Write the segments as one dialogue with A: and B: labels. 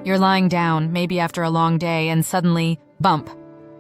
A: You're lying down, maybe after a long day, and suddenly, bump.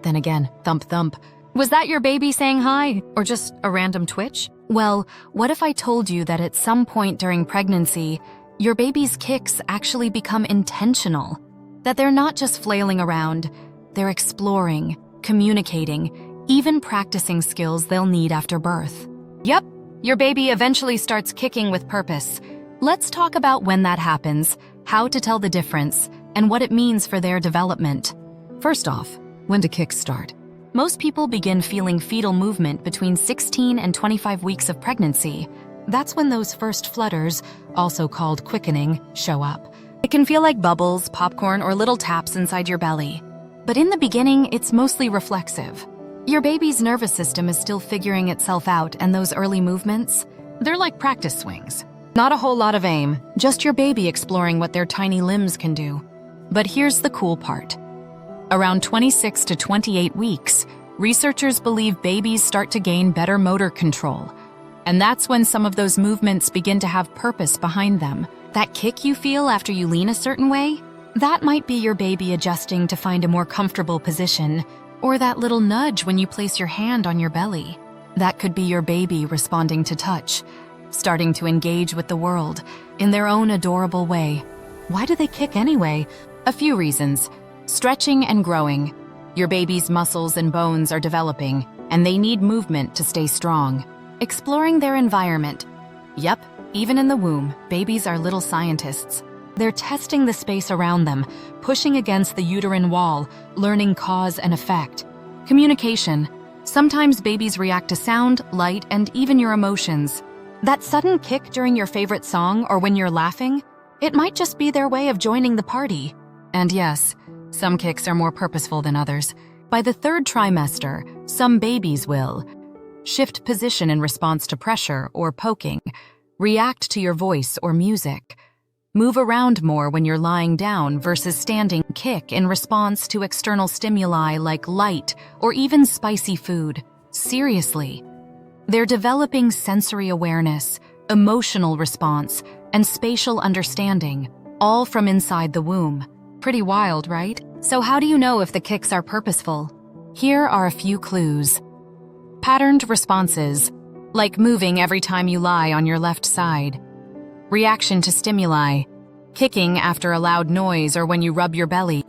A: Then again, thump thump. Was that your baby saying hi, or just a random twitch? Well, what if I told you that at some point during pregnancy, your baby's kicks actually become intentional? That they're not just flailing around, they're exploring, communicating, even practicing skills they'll need after birth. Yep, your baby eventually starts kicking with purpose. Let's talk about when that happens, how to tell the difference, and what it means for their development. First off, when do kicks start? Most people begin feeling fetal movement between 16 and 25 weeks of pregnancy. That's when those first flutters, also called quickening, show up. It can feel like bubbles, popcorn, or little taps inside your belly. But in the beginning, it's mostly reflexive. Your baby's nervous system is still figuring itself out, and those early movements, they're like practice swings. Not a whole lot of aim, just your baby exploring what their tiny limbs can do. But here's the cool part. Around 26 to 28 weeks, researchers believe babies start to gain better motor control. And that's when some of those movements begin to have purpose behind them. That kick you feel after you lean a certain way? That might be your baby adjusting to find a more comfortable position, or that little nudge when you place your hand on your belly. That could be your baby responding to touch, starting to engage with the world in their own adorable way. Why do they kick anyway? A few reasons. Stretching and growing. Your baby's muscles and bones are developing, and they need movement to stay strong. Exploring their environment. Yep, even in the womb, babies are little scientists. They're testing the space around them, pushing against the uterine wall, learning cause and effect. Communication. Sometimes babies react to sound, light, and even your emotions. That sudden kick during your favorite song or when you're laughing, it might just be their way of joining the party. And yes, some kicks are more purposeful than others. By the third trimester, some babies will shift position in response to pressure or poking, react to your voice or music, move around more when you're lying down versus standing, kick in response to external stimuli like light or even spicy food. Seriously. They're developing sensory awareness, emotional response, and spatial understanding, all from inside the womb. Pretty wild, right? So how do you know if the kicks are purposeful? Here are a few clues. Patterned responses, like moving every time you lie on your left side. Reaction to stimuli, kicking after a loud noise or when you rub your belly.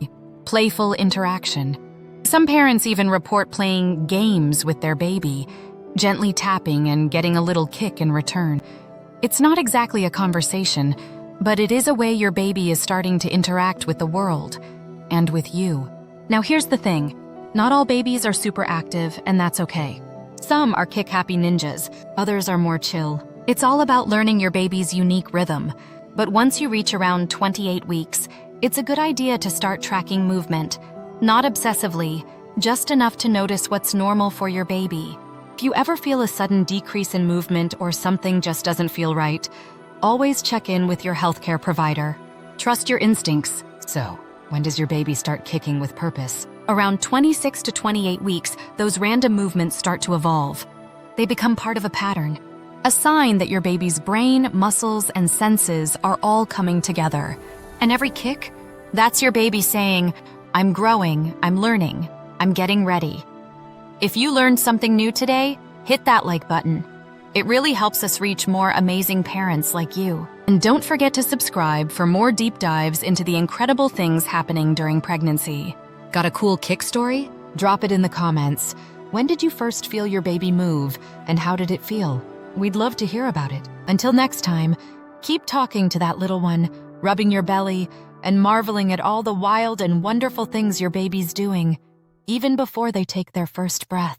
A: Playful interaction. Some parents even report playing games with their baby, gently tapping and getting a little kick in return. It's not exactly a conversation, but it is a way your baby is starting to interact with the world and with you. Now here's the thing. Not all babies are super active, and that's okay. Some are kick-happy ninjas, others are more chill. It's all about learning your baby's unique rhythm. But once you reach around 28 weeks, it's a good idea to start tracking movement. Not obsessively, just enough to notice what's normal for your baby. If you ever feel a sudden decrease in movement or something just doesn't feel right, always check in with your healthcare provider. Trust your instincts. So, when does your baby start kicking with purpose? Around 26 to 28 weeks, those random movements start to evolve. They become part of a pattern, a sign that your baby's brain, muscles, and senses are all coming together. And every kick, that's your baby saying, I'm growing, I'm learning, I'm getting ready. If you learned something new today, hit that like button. It really helps us reach more amazing parents like you. And don't forget to subscribe for more deep dives into the incredible things happening during pregnancy. Got a cool kick story? Drop it in the comments. When did you first feel your baby move, and how did it feel? We'd love to hear about it. Until next time, keep talking to that little one, rubbing your belly, and marveling at all the wild and wonderful things your baby's doing, even before they take their first breath.